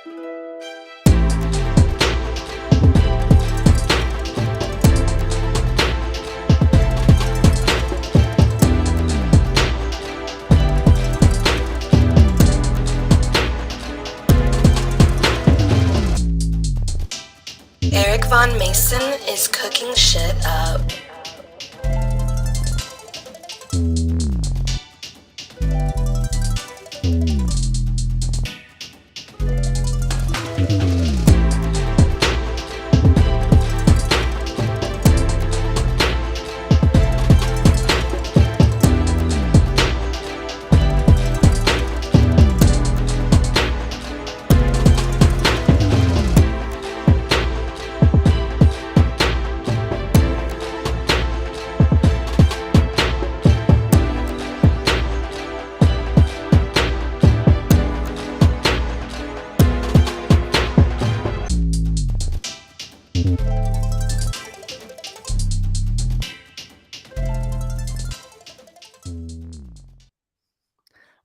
Eric Von Mason is cooking shit up.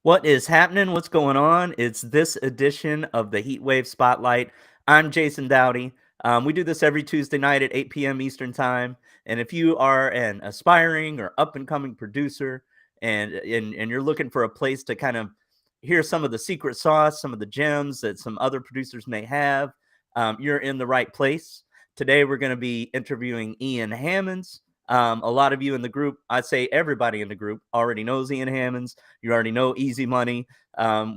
What is happening? What's going on? It's this edition of the Heatwave Spotlight. I'm Jason Dowdy. We do this every Tuesday night at 8 p.m. Eastern Time. And if you are an aspiring or up-and-coming producer and you're looking for a place to kind of hear some of the secret sauce, some of the gems that some other producers may have, you're in the right place. Today, we're going to be interviewing Ian Hammons. A lot of you in the group, I'd say everybody in the group already knows Ian Hammons. You already know Easy Money.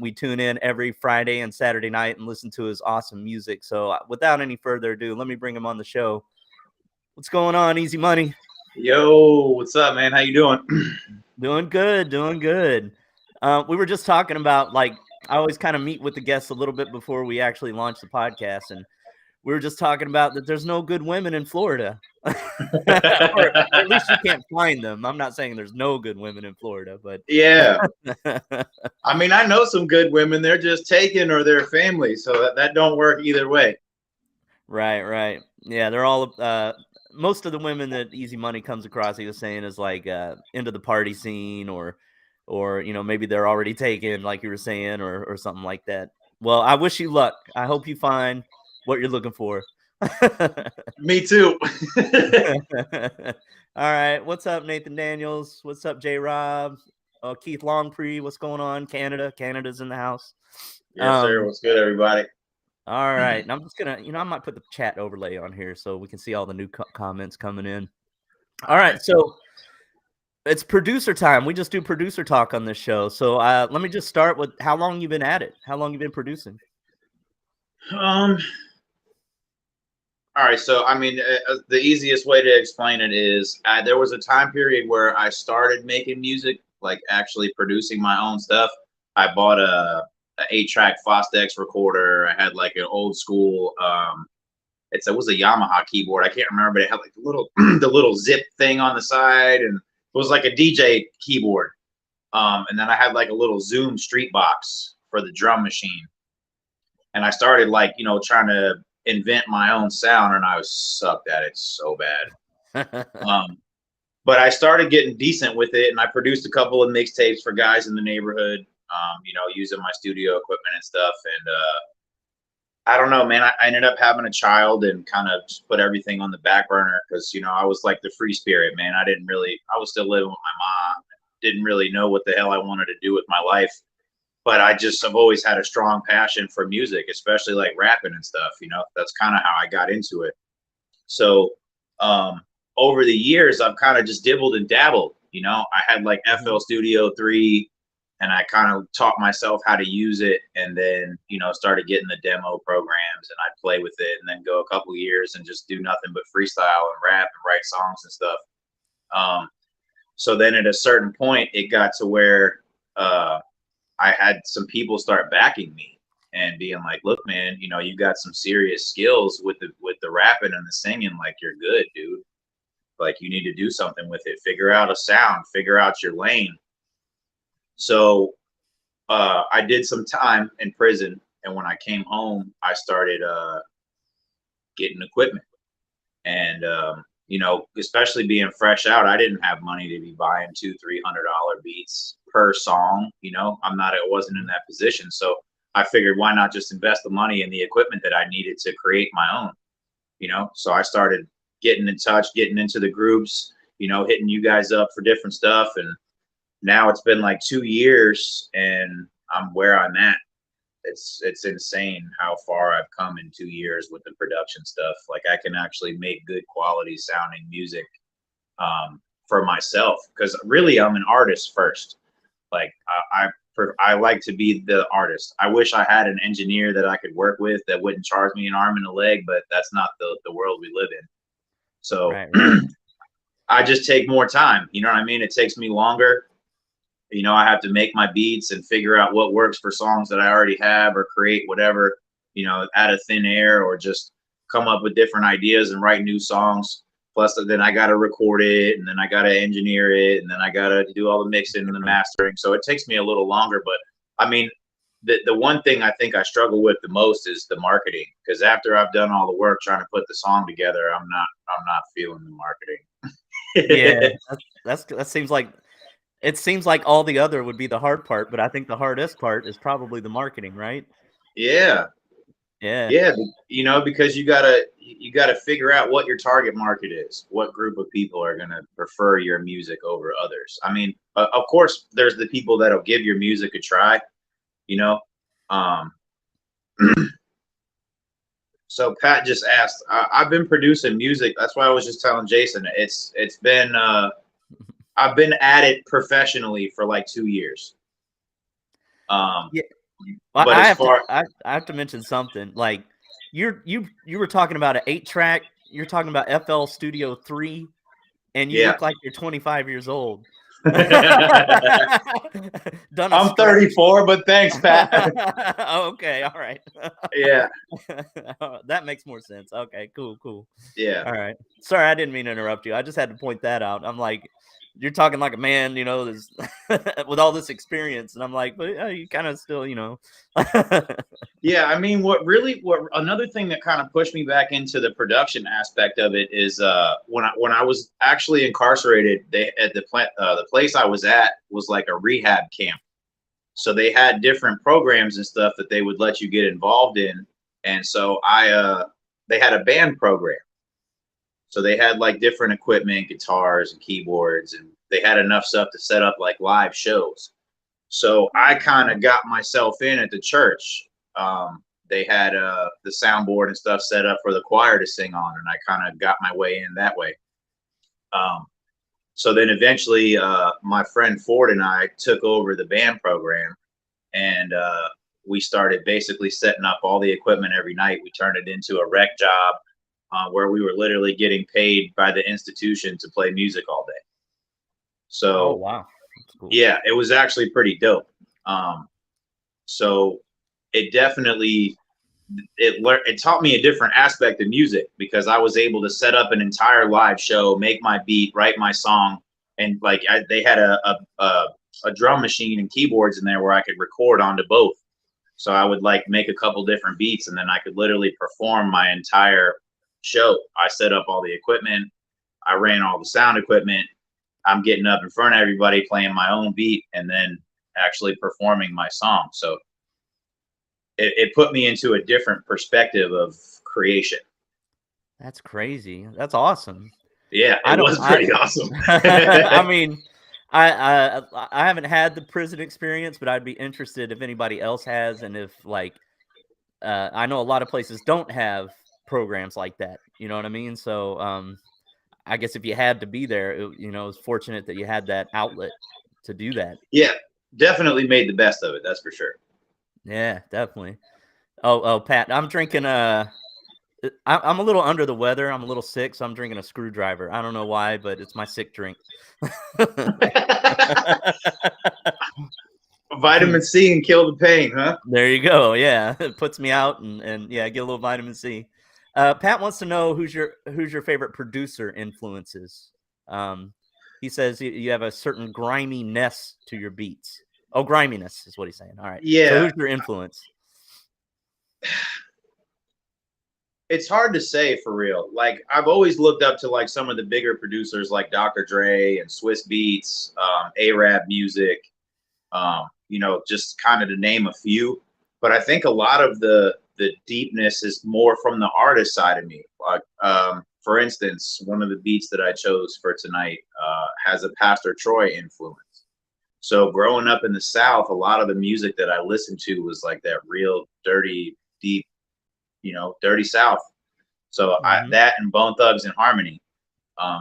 We tune in every Friday and Saturday night and listen to his awesome music. So without any further ado, let me bring him on the show. What's going on, Easy Money? Yo, what's up, man? How you doing? Doing good, doing good. We were just talking about, like, I always kind of meet with the guests a little bit before we actually launch the podcast, and we were just talking about that there's no good women in Florida. or at least you can't find them. I'm not saying there's no good women in Florida, but Yeah. I mean, I know some good women. They're just taken or their family, so that don't work either way. Right. Yeah, they're all most of the women that Easy Money comes across, he was saying, is like into the party scene or maybe they're already taken, like you were saying, or something like that. Well, I wish you luck. I hope you find what you're looking for. Me too. All right. What's up, Nathan Daniels? What's up, J Rob? Keith Longpree, what's going on? Canada's in the house. Yes, sir. What's good, everybody? All right. And I'm just gonna, I might put the chat overlay on here so we can see all the new comments coming in. All right. So it's producer time. We just do producer talk on this show. So let me just start with how long you've been at it. How long you've been producing? All right, so I mean, the easiest way to explain it is there was a time period where I started making music, like actually producing my own stuff. I bought a 8-track Fostex recorder. I had like an old school, it was a Yamaha keyboard. I can't remember, but it had like the little zip thing on the side, and it was like a DJ keyboard. And then I had like a little Zoom street box for the drum machine. And I started like, trying to invent my own sound, and I was sucked at it so bad. But I started getting decent with it, and I produced a couple of mixtapes for guys in the neighborhood, using my studio equipment and stuff. And I don't know, man, I ended up having a child and kind of just put everything on the back burner because, I was like the free spirit, man. I was still living with my mom, didn't really know what the hell I wanted to do with my life. But I've always had a strong passion for music, especially like rapping and stuff. That's kind of how I got into it. So over the years, I've kind of just dibbled and dabbled. I had like FL Studio 3, and I kind of taught myself how to use it, and then started getting the demo programs, and I'd play with it, and then go a couple years and just do nothing but freestyle and rap and write songs and stuff. So then at a certain point, it got to where I had some people start backing me and being like, look, man, you got some serious skills with the rapping and the singing. Like, you're good, dude. Like, you need to do something with it. Figure out a sound, figure out your lane. So I did some time in prison. And when I came home, I started getting equipment. And, especially being fresh out, I didn't have money to be buying $200-$300 beats per song. I wasn't in that position. So I figured why not just invest the money in the equipment that I needed to create my own, you know? So I started getting in touch, getting into the groups, you know, hitting you guys up for different stuff. And now it's been like 2 years and I'm where I'm at. It's insane how far I've come in 2 years with the production stuff. Like I can actually make good quality sounding music for myself, because really I'm an artist first. Like I like to be the artist. I wish I had an engineer that I could work with that wouldn't charge me an arm and a leg, but that's not the world we live in. So Right. I just take more time. You know what I mean? It takes me longer. You know, I have to make my beats and figure out what works for songs that I already have, or create whatever, you know, out of thin air, or just come up with different ideas and write new songs. Plus, then I got to record it, and then I got to engineer it, and then I got to do all the mixing and the mastering. So it takes me a little longer. But I mean, the one thing I think I struggle with the most is the marketing, because after I've done all the work trying to put the song together, I'm not feeling the marketing. Yeah, that seems like it seems like all the other would be the hard part, but I think the hardest part is probably the marketing, right? Yeah. Yeah. Yeah, you know, because you gotta figure out what your target market is, what group of people are gonna prefer your music over others. I mean, of course, there's the people that'll give your music a try, you know. Um, so Pat just asked, I've been producing music. That's why I was just telling Jason, it's been I've been at it professionally for like 2 years. Yeah. Well, But I as have to far I have to mention something. Like you were talking about an 8-track, you're talking about FL Studio 3, and you yeah. look like you're 25 years old. Done a I'm stretch. 34, but thanks, Pat. Okay, all right. Yeah. That makes more sense. Okay, cool. Yeah. All right. Sorry, I didn't mean to interrupt you. I just had to point that out. I'm like, you're talking like a man, you know, this, with all this experience, and I'm like, but you kind of still, you know. Yeah, I mean, what another thing that kind of pushed me back into the production aspect of it is when I was actually incarcerated, they at the place I was at was like a rehab camp. So they had different programs and stuff that they would let you get involved in. And so they had a band program. So they had like different equipment, guitars and keyboards, and they had enough stuff to set up like live shows. So I kind of got myself in at the church. They had the soundboard and stuff set up for the choir to sing on, and I kind of got my way in that way. So then eventually, my friend Ford and I took over the band program, and we started basically setting up all the equipment every night. We turned it into a rec job where we were literally getting paid by the institution to play music all day. So, oh wow, that's cool. Yeah, it was actually pretty dope. So it definitely it taught me a different aspect of music, because I was able to set up an entire live show, make my beat, write my song, and like they had a drum machine and keyboards in there where I could record onto both. So I would like make a couple different beats, and then I could literally perform my entire show. I set up all the equipment, I ran all the sound equipment. I'm getting up in front of everybody playing my own beat and then actually performing my song. So it put me into a different perspective of creation. That's crazy. That's awesome. Yeah, it was pretty awesome. I mean, I haven't had the prison experience, but I'd be interested if anybody else has, and if like I know a lot of places don't have programs like that. You know what I mean? So I guess if you had to be there, you know, it's fortunate that you had that outlet to do that. Yeah, definitely made the best of it. That's for sure. Yeah, definitely. Oh, Pat, I'm drinking I'm a little under the weather. I'm a little sick, so I'm drinking a screwdriver. I don't know why, but it's my sick drink. Vitamin C and kill the pain, huh? There you go. Yeah, it puts me out, and yeah, get a little vitamin C. Pat wants to know who's your favorite producer influences. He says you have a certain griminess to your beats. Oh, griminess is what he's saying. All right. Yeah. So who's your influence? It's hard to say for real. Like I've always looked up to like some of the bigger producers like Dr. Dre and Swiss Beats, Arab Music, you know, just kind of to name a few. but I think a lot of the deepness is more from the artist side of me. Like, for instance, one of the beats that I chose for tonight has a Pastor Troy influence. So growing up in the South, a lot of the music that I listened to was like that real dirty, deep, dirty South. So Mhm. that and Bone Thugs and Harmony,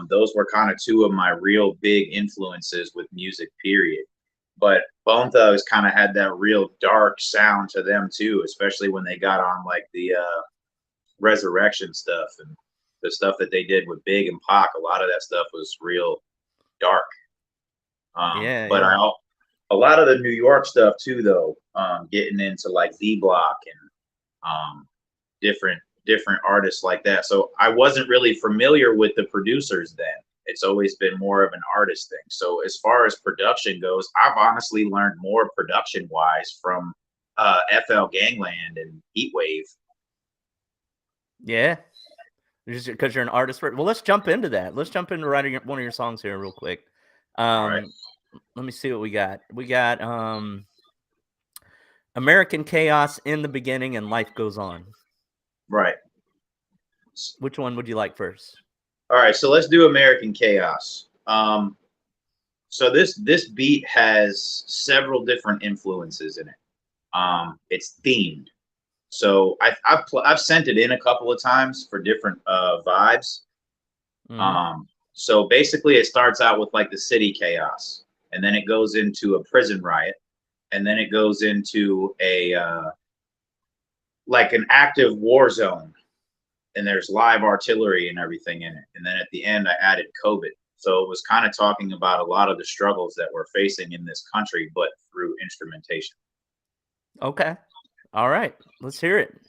those were kind of two of my real big influences with music, period. But Bone Thugs kind of had that real dark sound to them too, especially when they got on like the Resurrection stuff and the stuff that they did with Big and Pac. A lot of that stuff was real dark. Yeah, But yeah. a lot of the New York stuff too, though, getting into like D Block and different artists like that. So I wasn't really familiar with the producers then. It's always been more of an artist thing. So as far as production goes, I've honestly learned more production wise from FL Gangland and Heatwave. Yeah. Just because you're an artist. Well, let's jump into that. Let's jump into writing one of your songs here real quick. All right. Let me see what we got. We got American Chaos, In the Beginning, and Life Goes On. Right. Which one would you like first? All right. So let's do American Chaos. So this beat has several different influences in it. It's themed. So I've sent it in a couple of times for different vibes. Mhm. So basically, it starts out with like the city chaos, and then it goes into a prison riot, and then it goes into a like an active war zone, and there's live artillery and everything in it. And then at the end, I added COVID. So it was kind of talking about a lot of the struggles that we're facing in this country, but through instrumentation. Okay. All right. Let's hear it.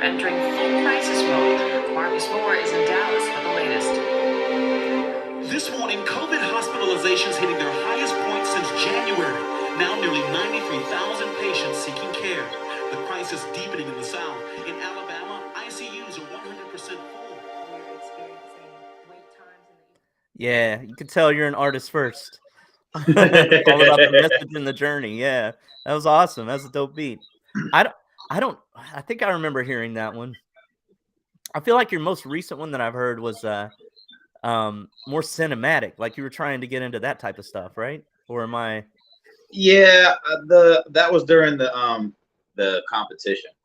entering full crisis mode. Marcus Moore is in Dallas for the latest. This morning, COVID hospitalizations hitting their highest point since January. Now nearly 93,000 patients seeking care. The crisis deepening in the South. In Alabama, ICUs are 100% full. Yeah, you could tell you're an artist first. It's all about the message and the journey. Yeah, that was awesome. That's a dope beat. I don't, I think I remember hearing that one. I feel like your most recent one that I've heard was more cinematic, like you were trying to get into that type of stuff, right? Or am I? Yeah, that was during the competition for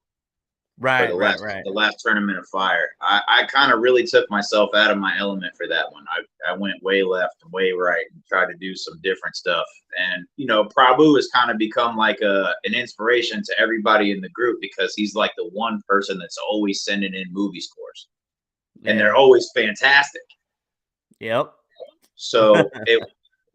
Right. the last tournament of fire. I kind of really took myself out of my element for that one. I went way left and way right and tried to do some different stuff. And Prabhu has kind of become like an inspiration to everybody in the group because he's like the one person that's always sending in movie scores, and they're always fantastic. Yep. So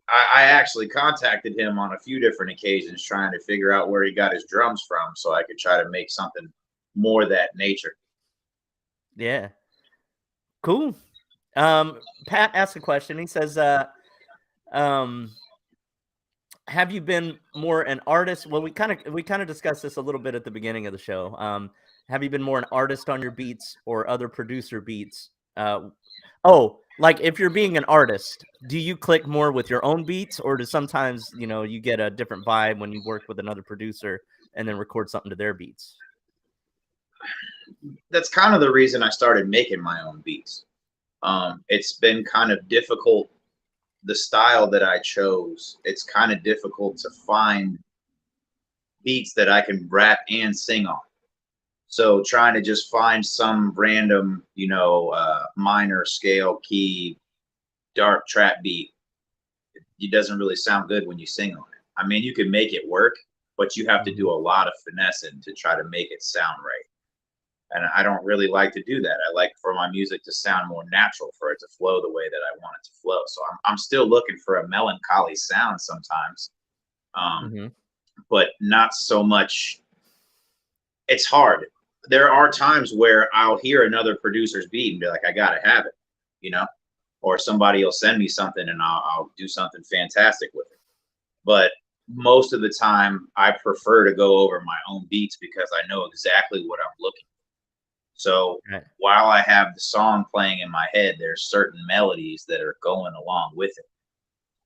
I actually contacted him on a few different occasions trying to figure out where he got his drums from so I could try to make something more that nature. Yeah. Cool. Pat asked a question. He says, have you been more an artist? Well, we kind of discussed this a little bit at the beginning of the show. Have you been more an artist on your beats or other producer beats? Like if you're being an artist, do you click more with your own beats, or do sometimes you get a different vibe when you work with another producer and then record something to their beats? That's kind of the reason I started making my own beats. It's been kind of difficult. The style that I chose, it's kind of difficult to find beats that I can rap and sing on. So trying to just find some random, minor scale key, dark trap beat, it doesn't really sound good when you sing on it. I mean, you can make it work, but you have to do a lot of finessing to try to make it sound right. And I don't really like to do that. I like for my music to sound more natural, for it to flow the way that I want it to flow. So I'm still looking for a melancholy sound sometimes, but not so much. It's hard. There are times where I'll hear another producer's beat and be like, I gotta have it, or somebody will send me something and I'll do something fantastic with it. But most of the time, I prefer to go over my own beats because I know exactly what I'm looking for. So while I have the song playing in my head, there's certain melodies that are going along with it.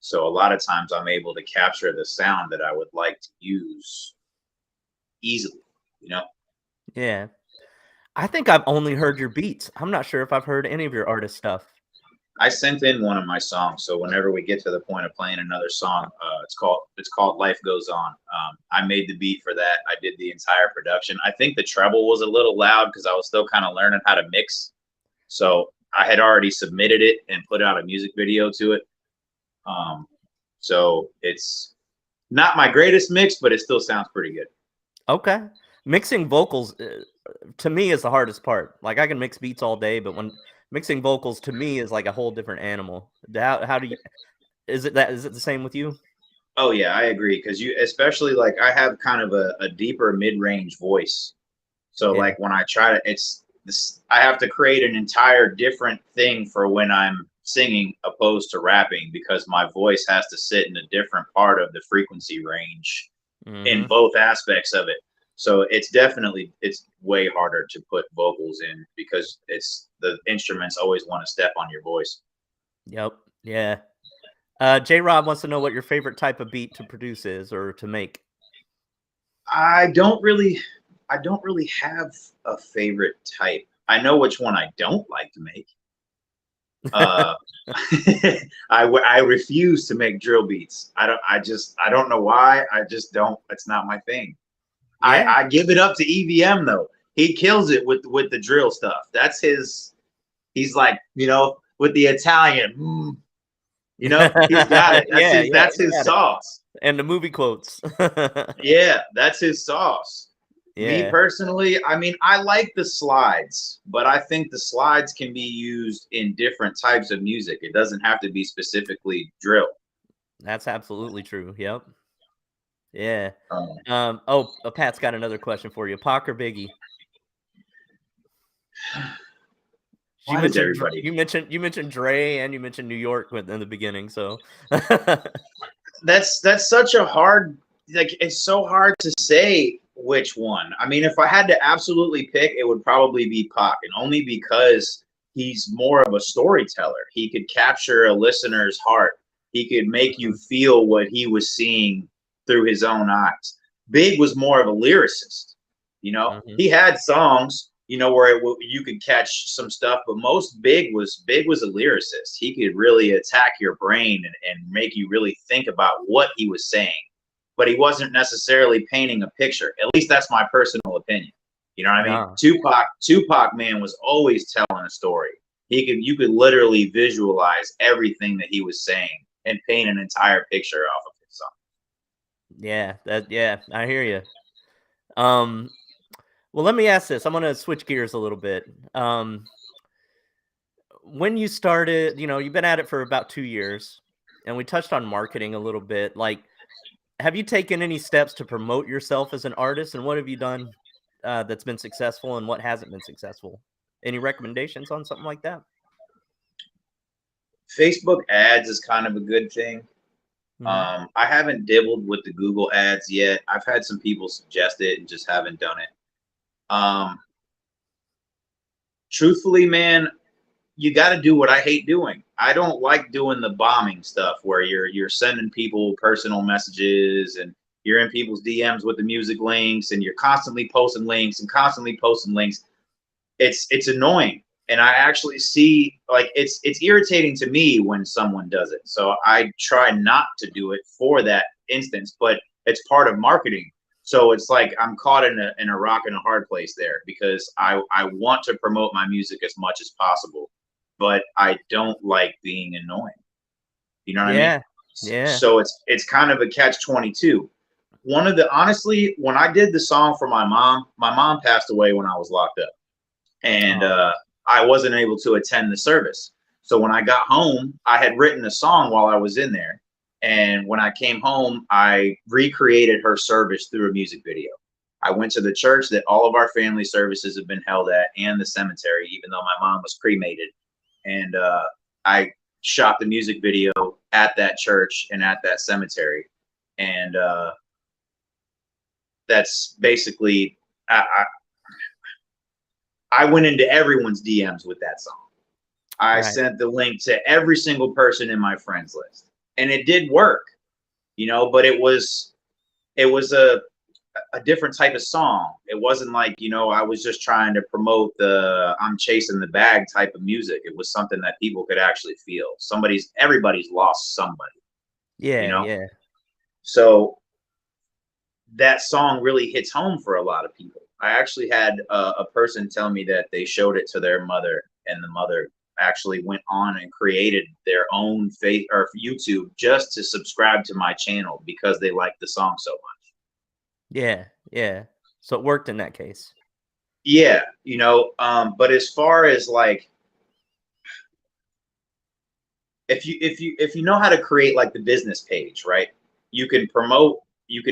So a lot of times I'm able to capture the sound that I would like to use easily, Yeah. I think I've only heard your beats. I'm not sure if I've heard any of your artist stuff. I sent in one of my songs, so whenever we get to the point of playing another song, it's called "Life Goes On." I made the beat for that. I did the entire production. I think the treble was a little loud because I was still kind of learning how to mix. So I had already submitted it and put out a music video to it. So it's not my greatest mix, but it still sounds pretty good. Okay, mixing vocals to me is the hardest part. Like I can mix beats all day, but when mixing vocals to me is like a whole different animal. How do you? Is it the same with you? Oh yeah, I agree. Because especially like I have kind of a deeper mid-range voice. So like when I try to, I have to create an entire different thing for when I'm singing opposed to rapping because my voice has to sit in a different part of the frequency range in both aspects of it. So it's way harder to put vocals in because the instruments always want to step on your voice. Yep. Yeah. J-Rob wants to know what your favorite type of beat to produce is or to make. I don't really have a favorite type. I know which one I don't like to make. I refuse to make drill beats. I don't know why. I just don't. It's not my thing. Yeah. I give it up to EVM though. He kills it with the drill stuff. That's his. He's like with the Italian. He's got it. That's his sauce. And the movie quotes. Yeah, that's his sauce. Yeah. Me personally, I mean, I like the slides, but I think the slides can be used in different types of music. It doesn't have to be specifically drill. That's absolutely true. Yep. Yeah. Pat's got another question for you. Pac or Biggie? Why does everybody? You mentioned Dre and you mentioned New York in the beginning, so That's such a hard, like, it's so hard to say which one. I mean, if I had to absolutely pick, it would probably be Pac, and only because he's more of a storyteller. He could capture a listener's heart. He could make you feel what he was seeing through his own eyes. Big was more of a lyricist. You know, he had songs, you know, where you could catch some stuff, but most Big was a lyricist. He could really attack your brain and make you really think about what he was saying, but he wasn't necessarily painting a picture. At least that's my personal opinion. You know what I mean? Tupac, man, was always telling a story. You could literally visualize everything that he was saying and paint an entire picture off of his song. Yeah, I hear you. Well, let me ask this. I'm going to switch gears a little bit. When you started, you know, you've been at it for about 2 years, and we touched on marketing a little bit. Like, have you taken any steps to promote yourself as an artist, and what have you done that's been successful and what hasn't been successful? Any recommendations on something like that? Facebook ads is kind of a good thing. I haven't dibbled with the Google ads yet. I've had some people suggest it and just haven't done it. Truthfully, man, you got to do what I hate doing. I don't like doing the bombing stuff where you're sending people personal messages and you're in people's DMs with the music links and you're constantly posting links and constantly posting links. It's annoying. And I actually see, like, it's irritating to me when someone does it. So I try not to do it for that instance, but it's part of marketing. So it's like I'm caught in a rock and a hard place there because I want to promote my music as much as possible, but I don't like being annoying. You know what I mean? Yeah. So it's kind of a catch-22. Honestly, when I did the song for my mom passed away when I was locked up, and I wasn't able to attend the service. So when I got home, I had written a song while I was in there. And when I came home, I recreated her service through a music video. I went to the church that all of our family services have been held at and the cemetery, even though my mom was cremated. And I shot the music video at that church and at that cemetery. And that's basically, I went into everyone's DMs with that song. I sent the link to every single person in my friends list, and it did work, you know, but it was a different type of song. It wasn't like, you know, I was just trying to promote the I'm chasing the bag type of music. It was something that people could actually feel. Everybody's lost somebody. Yeah, you know? yeah. So that song really hits home for a lot of people. I actually had a person tell me that they showed it to their mother, and the mother actually went on and created their own YouTube just to subscribe to my channel because they liked the song so much. Yeah. So it worked in that case. Yeah, you know, but as far as like, if you know how to create like the business page, right? You can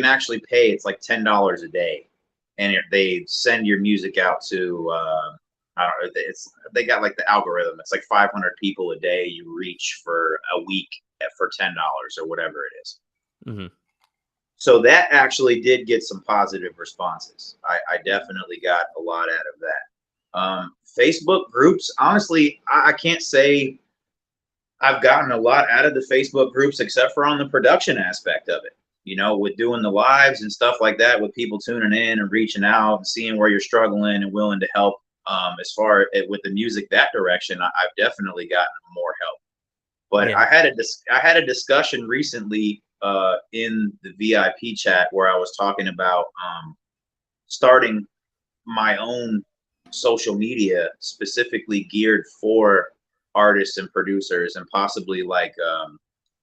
actually pay, it's like $10 a day. And they send your music out to, I don't know, they got like the algorithm. It's like 500 people a day you reach for a week for $10 or whatever it is. Mm-hmm. So that actually did get some positive responses. I definitely got a lot out of that. Facebook groups, honestly, I can't say I've gotten a lot out of the Facebook groups except for on the production aspect of it. You know, with doing the lives and stuff like that, with people tuning in and reaching out and seeing where you're struggling and willing to help. As far as with the music, that direction, I've definitely gotten more help. But yeah. I had a discussion recently in the VIP chat where I was talking about starting my own social media specifically geared for artists and producers and possibly like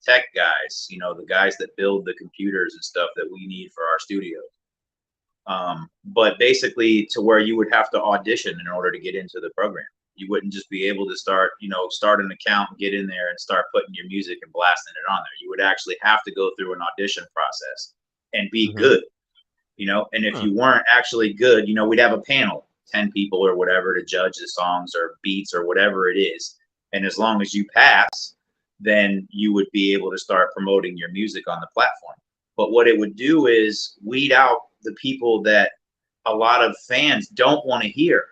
tech guys, you know, the guys that build the computers and stuff that we need for our studios. But basically to where you would have to audition in order to get into the program. You wouldn't just be able to start an account and get in there and start putting your music and blasting it on there. You would actually have to go through an audition process and be good, you know, and if you weren't actually good, you know, we'd have a panel 10 people or whatever to judge the songs or beats or whatever it is. And as long as you pass, then you would be able to start promoting your music on the platform. But what it would do is weed out the people that a lot of fans don't want to hear.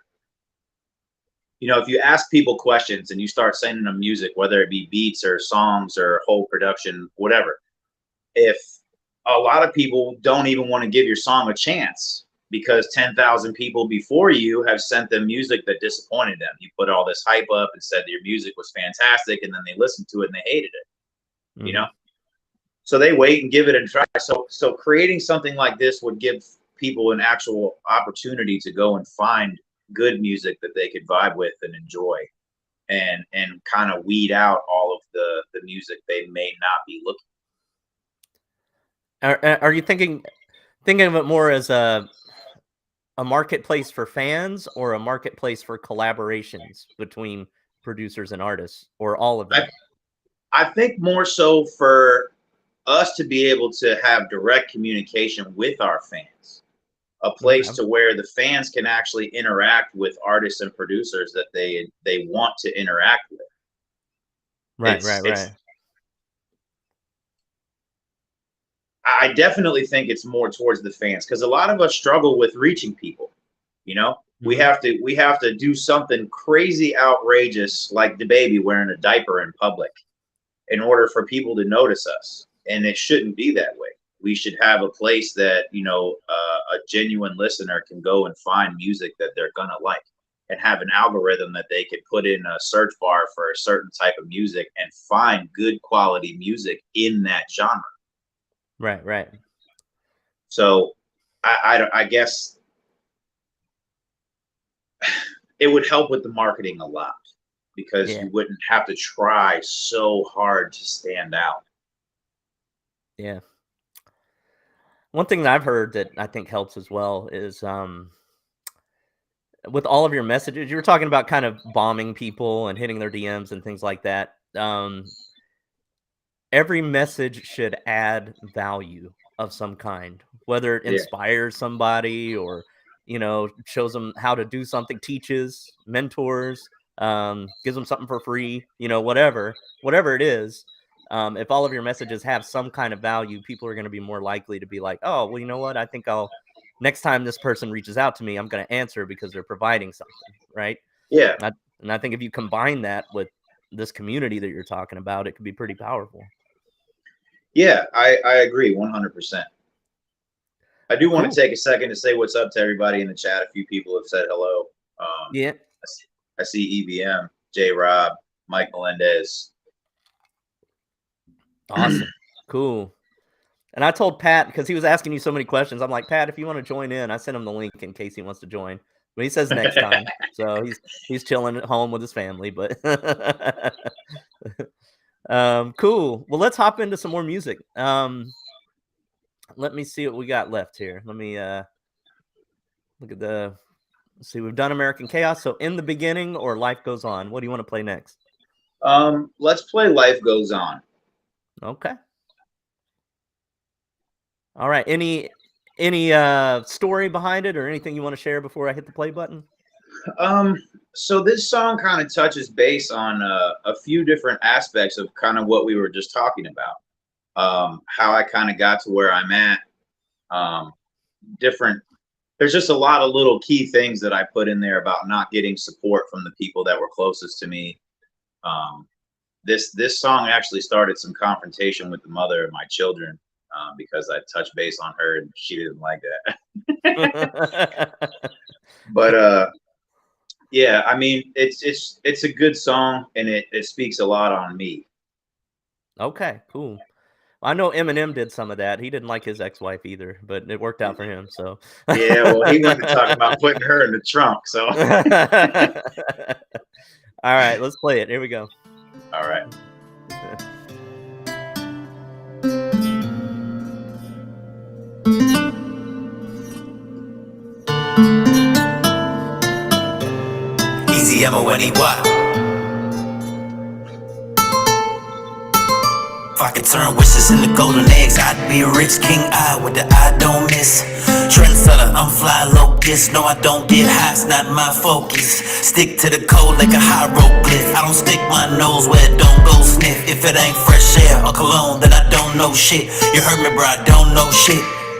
You know, if you ask people questions and you start sending them music, whether it be beats or songs or whole production, whatever, if a lot of people don't even want to give your song a chance because 10,000 people before you have sent them music that disappointed them. You put all this hype up and said that your music was fantastic, and then they listened to it and they hated it, you know? So they wait and give it a try. So creating something like this would give people an actual opportunity to go and find good music that they could vibe with and enjoy, and kind of weed out all of the music they may not be looking. Are you thinking of it more as a marketplace for fans or a marketplace for collaborations between producers and artists, or all of that? I think more so for us to be able to have direct communication with our fans, a place to where the fans can actually interact with artists and producers that they want to interact with. Right. I definitely think it's more towards the fans, because a lot of us struggle with reaching people. You know, we have to do something crazy, outrageous, like the baby wearing a diaper in public, in order for people to notice us. And it shouldn't be that way. We should have a place that, you know, a genuine listener can go and find music that they're gonna like, and have an algorithm that they could put in a search bar for a certain type of music and find good quality music in that genre. Right. So I guess it would help with the marketing a lot, because you wouldn't have to try so hard to stand out. Yeah. One thing that I've heard that I think helps as well is with all of your messages, you were talking about kind of bombing people and hitting their DMs and things like that. Every message should add value of some kind, whether it inspires somebody or, you know, shows them how to do something, teaches, mentors, gives them something for free, you know, whatever it is. If all of your messages have some kind of value, people are going to be more likely to be like, oh, well, you know what? I think next time this person reaches out to me, I'm going to answer because they're providing something. Right. Yeah. And I think if you combine that with this community that you're talking about, it could be pretty powerful. Yeah, I agree 100%. I do want to take a second to say what's up to everybody in the chat. A few people have said hello. I see EBM, J Rob, Mike Melendez. Awesome. Cool. And I told Pat, because he was asking you so many questions, I'm like, Pat, if you want to join in, I sent him the link in case he wants to join. But he says next time. So he's chilling at home with his family. But cool. Well, let's hop into some more music. Let me see what we got left here. Let me look at let's see, we've done American Chaos. So In the Beginning or Life Goes On. What do you want to play next? Let's play Life Goes On. Okay. All right. Any story behind it or anything you want to share before I hit the play button? So this song kind of touches base on a few different aspects of kind of what we were just talking about. How I kind of got to where I'm at. There's just a lot of little key things that I put in there about not getting support from the people that were closest to me. This song actually started some confrontation with the mother of my children, because I touched base on her and she didn't like that. But yeah, I mean, it's a good song, and it speaks a lot on me. Okay, cool. I know Eminem did some of that. He didn't like his ex-wife either, but it worked out for him. So yeah, well, he wanted to talk about putting her in the trunk. So all right, let's play it. Here we go. All right. Easy ever when he what? If I could turn wishes into golden eggs, I'd be a rich king. I with the I don't miss. Trendsetter, I'm fly locust. No, I don't get high, it's not my focus. Stick to the code like a hieroglyph. I don't stick my nose where it don't go sniff. If it ain't fresh air or cologne, then I don't know shit. You heard me, bro, I don't know shit.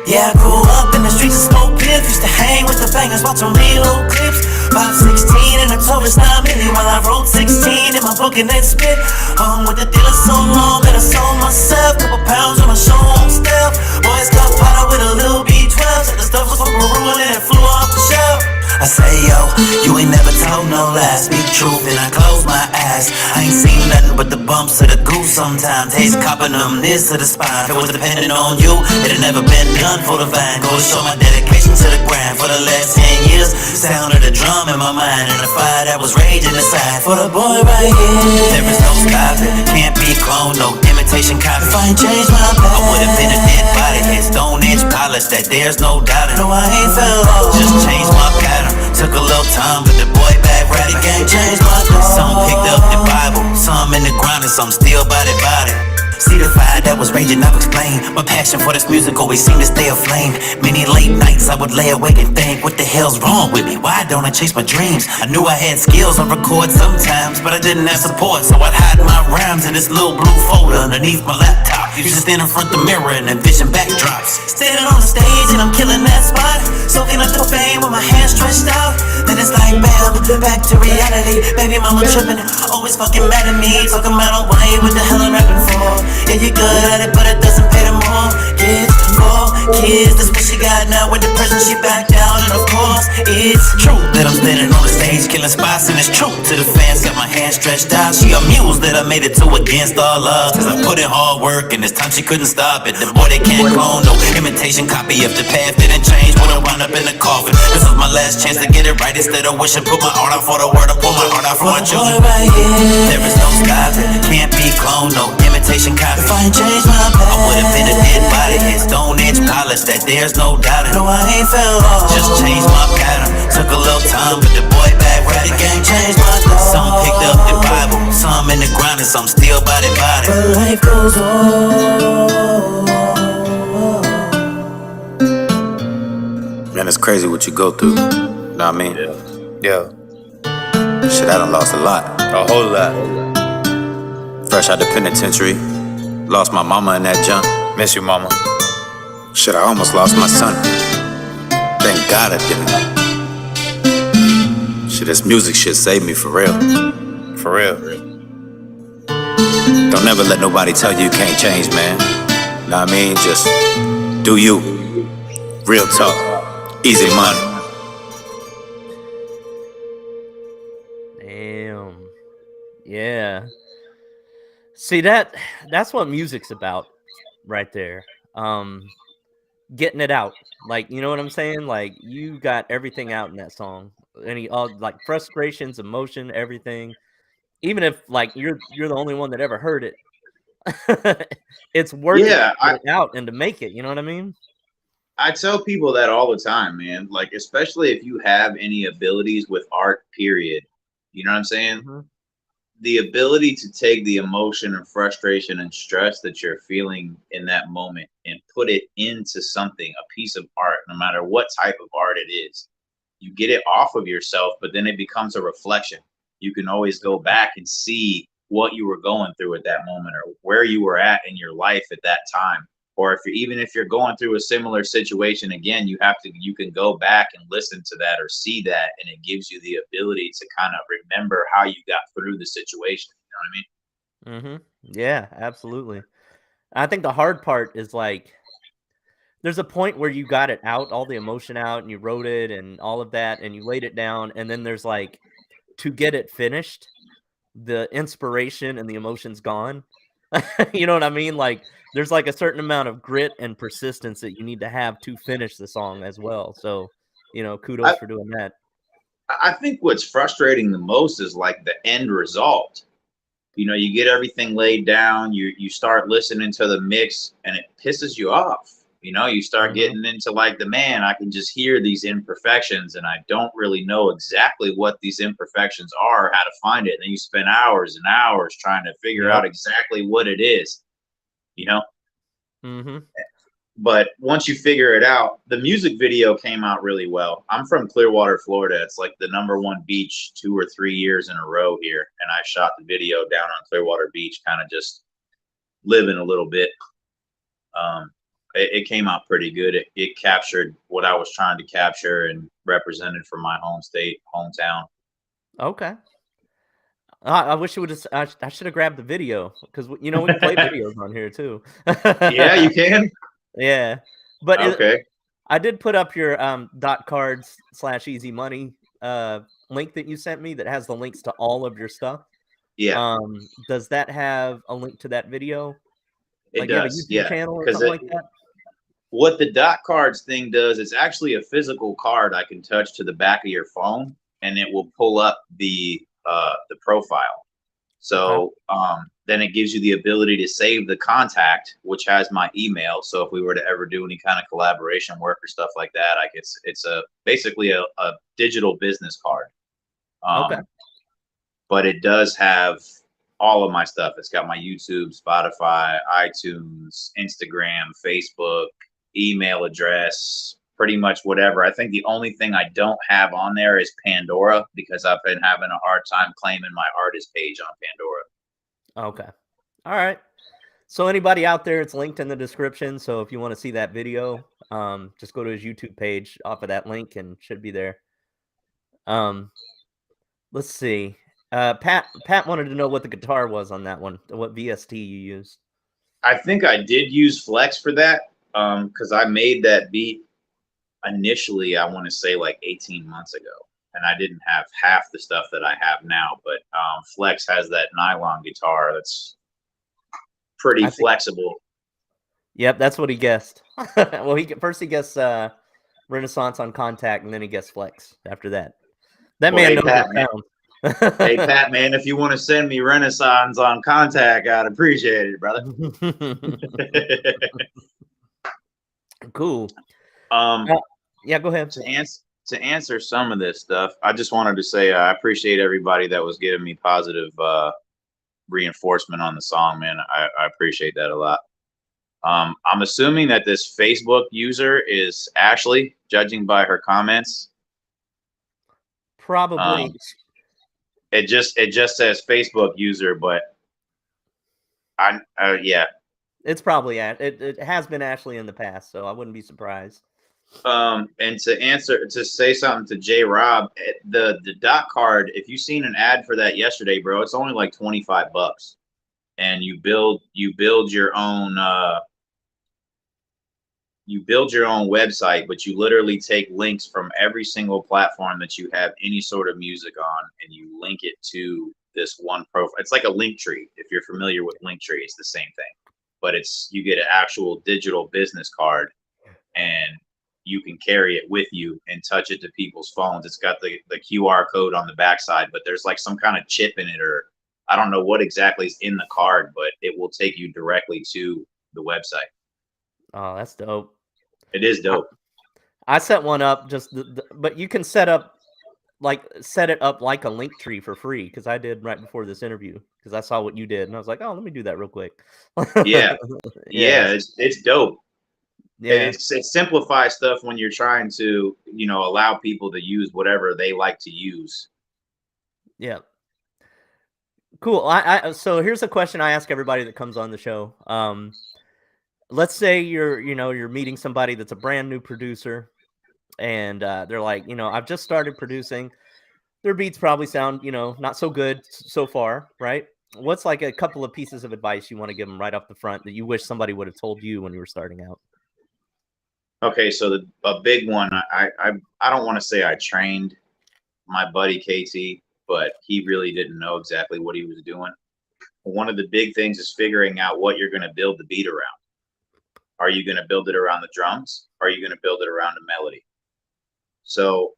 Yeah, I grew up in the streets of Smoke Cliff. Used to hang with the bangers, watching real old clips. 516 and I told us 9 million while I wrote 16 in my book and then spit. With the dealer so long that I sold myself. Couple pounds on my show on stealth. Boys got powder with a little B12. Said the stuff was from Peru and it flew off the shelf. I say, yo, you ain't never told no lies. Speak truth and I close my eyes. I ain't seen nothing but the bumps of the goose sometimes. Taste copping them this to the spine. If it was depending on you, it'd never been done for the vine. Go to show my dedication to the grind. For the last 10 years, sound of the drum in my mind. And the fire that was raging inside. For the boy right here, there is no stopping. Can't be cloned, no imitation copy. If I ain't changed my path, I would've been a dead body. Head stone edge polish, that there's no doubting. No, I ain't fell off, just changed my pattern. Took a little time, but the boy back ready. Game changed my life. Some picked up the Bible, some in the ground, and some still body. See the fire that was raging, I've explained. My passion for this music always seemed to stay aflame. Many late nights I would lay awake and think, what the hell's wrong with me? Why don't I chase my dreams? I knew I had skills on record sometimes, but I didn't have support, so I'd hide my rhymes in this little blue folder underneath my laptop. Used to stand in front of the mirror and envision backdrops. Standing on the stage and I'm killing that spot, soaking up the fame with my hands stretched out. Then it's like bam, back to reality. Baby mama tripping, always fucking mad at me, talking about oh why what the hell I'm rapping for. Yeah, you good at it, but it doesn't pay them more. Kids, 4 kids, that's what she got now. With the present, she backed out, and of course, it's true that I'm standing on the stage, killing spots, and it's true to the fans. Got my hands stretched out. She amused that I made it to against all odds. Cause I put in hard work, and this time she couldn't stop it. The boy, they can't clone, no imitation copy. If the path didn't change, would have wound up in the coffin. This was my last chance to get it right. Instead of wishing, put my heart out for the word, I pull my heart out for my children. Right here, there is no stopping, can't be cloned, no imitation copy. If I ain't changed my path, I would've been a dead body. Head stone edge polish, that there's no doubting. No, I ain't fell off, just changed my pattern. Took a little time, but the boy back ready. The game changed my life. Some picked up the Bible, some in the ground, and some still body. But life goes on. Man, it's crazy what you go through. Know what I mean? Yeah. Shit, I done lost a lot. A whole lot. Fresh out the penitentiary. Lost my mama in that junk. Miss you, mama. Shit, I almost lost my son. Thank God I didn't. Shit, this music shit saved me for real. For real. Don't never let nobody tell you can't change, man. Know what I mean? Just do you. Real talk. Easy money. Damn. Yeah. See, that's what music's about right there. Getting it out. Like, you know what I'm saying? Like, you got everything out in that song. All like frustrations, emotion, everything. Even if like you're the only one that ever heard it. It's worth it to get it out and to make it, you know what I mean? I tell people that all the time, man. Like, especially if you have any abilities with art, period. You know what I'm saying? Mm-hmm. The ability to take the emotion and frustration and stress that you're feeling in that moment and put it into something, a piece of art, no matter what type of art it is. You get it off of yourself, but then it becomes a reflection. You can always go back and see what you were going through at that moment or where you were at in your life at that time. Or even if you're going through a similar situation again, you can go back and listen to that or see that, and it gives you the ability to kind of remember how you got through the situation. You know what I mean? Mm-hmm. Yeah, absolutely. I think the hard part is like, there's a point where you got it out, all the emotion out, and you wrote it and all of that, and you laid it down, and then there's like, to get it finished, the inspiration and the emotion's gone. You know what I mean? Like, there's like a certain amount of grit and persistence that you need to have to finish the song as well. So, you know, kudos for doing that. I think what's frustrating the most is like the end result. You know, you get everything laid down, you start listening to the mix, and it pisses you off. You know, you start getting into like I can just hear these imperfections, and I don't really know exactly what these imperfections are, how to find it. And then you spend hours and hours trying to figure out exactly what it is, you know? But once you figure it out, the music video came out really well. I'm from Clearwater, Florida. It's like the #1 beach 2 or 3 years in a row here. And I shot the video down on Clearwater Beach, kind of just living a little bit. It came out pretty good. It captured what I was trying to capture and represented from my home state, hometown. Okay. I wish you would have. I should have grabbed the video because we can play videos on here too. Yeah, you can. Yeah, but Okay. I did put up your .cards/easy money link that you sent me that has the links to all of your stuff. Yeah, Does that have a link to that video? it Like you have a does. YouTube Yeah, channel or because something like that? what the dot cards thing does is actually a physical card I can touch to the back of your phone, and it will pull up the profile. So then it gives you the ability to save the contact, which has my email. So if we were to ever do any kind of collaboration work or stuff like that, it's basically a digital business card. Okay. But it does have all of my stuff. It's got my YouTube, Spotify, iTunes, Instagram, Facebook, email address, pretty much whatever. I think the only thing I don't have on there is Pandora, because I've been having a hard time claiming my artist page on Pandora. Okay. All right. So anybody out there, it's linked in the description. So if you want to see that video, just go to his YouTube page off of that link and should be there. Let's see. Pat wanted to know what the guitar was on that one. What VST you used. I think I did use Flex for that, because I made that beat initially, I want to say like 18 months ago, and I didn't have half the stuff that I have now. But Flex has that nylon guitar that's pretty flexible. Yep, that's what he guessed. Well, he guessed Renaissance on Contact, and then he guessed Flex after that. That man knows Pat, what sounds. Hey, Pat, man, if you want to send me Renaissance on Contact, I'd appreciate it, brother. Cool. Yeah, go ahead. To answer some of this stuff, I just wanted to say I appreciate everybody that was giving me positive reinforcement on the song, man. I appreciate that a lot. I'm assuming that this Facebook user is Ashley, judging by her comments. Probably. It just says Facebook user, but yeah. It's probably it has been Ashley in the past, so I wouldn't be surprised. And to say something to J Rob, the dot card, if you've seen an ad for that yesterday, bro, it's only like $25, and you build your own website, but you literally take links from every single platform that you have any sort of music on, and you link it to this one profile. It's like a link tree. If you're familiar with link tree, it's the same thing, but you get an actual digital business card, and you can carry it with you and touch it to people's phones. It's got the QR code on the backside, but there's like some kind of chip in it, or I don't know what exactly is in the card, but it will take you directly to the website. Oh, that's dope. It is dope. I set one up but you can set it up like a link tree for free, because I did right before this interview, because I saw what you did and I was like, oh, let me do that real quick. Yeah. It's dope. Yeah, it simplifies stuff when you're trying to allow people to use whatever they like to use. Yeah. Cool. So here's a question I ask everybody that comes on the show. Let's say you're meeting somebody that's a brand new producer, and they're like, I've just started producing. Their beats probably sound, not so good so far, right? What's like a couple of pieces of advice you want to give them right off the front that you wish somebody would have told you when you were starting out? Okay, so a big one, I don't want to say I trained my buddy KT, but he really didn't know exactly what he was doing. One of the big things is figuring out what you're going to build the beat around. Are you going to build it around the drums? Or are you going to build it around a melody? So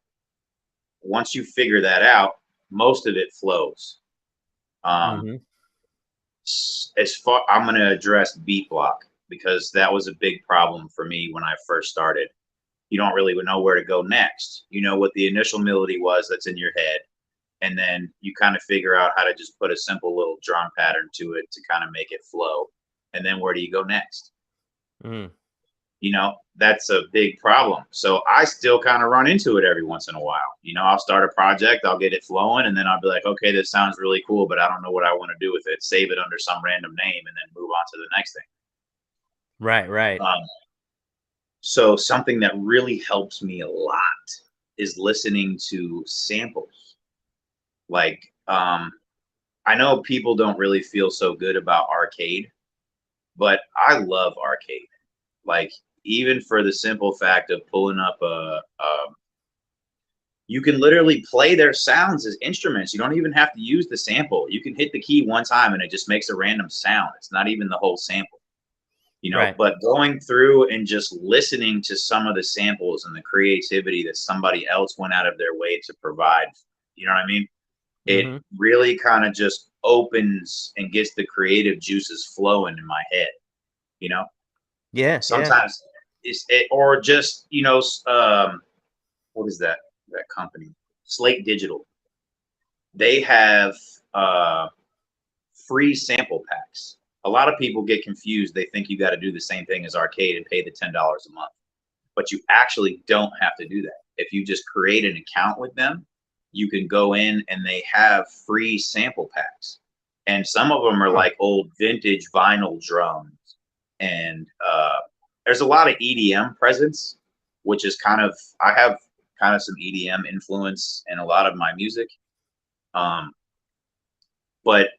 once you figure that out, most of it flows. I'm going to address beat block, because that was a big problem for me when I first started. You don't really know where to go next. You know what the initial melody was that's in your head, and then you kind of figure out how to just put a simple little drum pattern to it to kind of make it flow. And then where do you go next? That's a big problem. So I still kind of run into it every once in a while. I'll start a project, I'll get it flowing, and then I'll be like, okay, this sounds really cool, but I don't know what I want to do with it. Save it under some random name and then move on to the next thing. Right. So something that really helps me a lot is listening to samples. Like, I know people don't really feel so good about arcade, but I love arcade. Like, even for the simple fact of pulling up you can literally play their sounds as instruments. You don't even have to use the sample. You can hit the key one time and it just makes a random sound. It's not even the whole sample. Right. But going through and just listening to some of the samples and the creativity that somebody else went out of their way to provide, you know what I mean? It really kind of just opens and gets the creative juices flowing in my head, Yeah. Sometimes or just, what is that company? Slate Digital. They have free sample packs. A lot of people get confused. They think you got to do the same thing as arcade and pay the $10 a month, but you actually don't have to do that. If you just create an account with them, you can go in and they have free sample packs. And some of them are like old vintage vinyl drums. And there's a lot of EDM presence, which is I have kind of some EDM influence in a lot of my music. But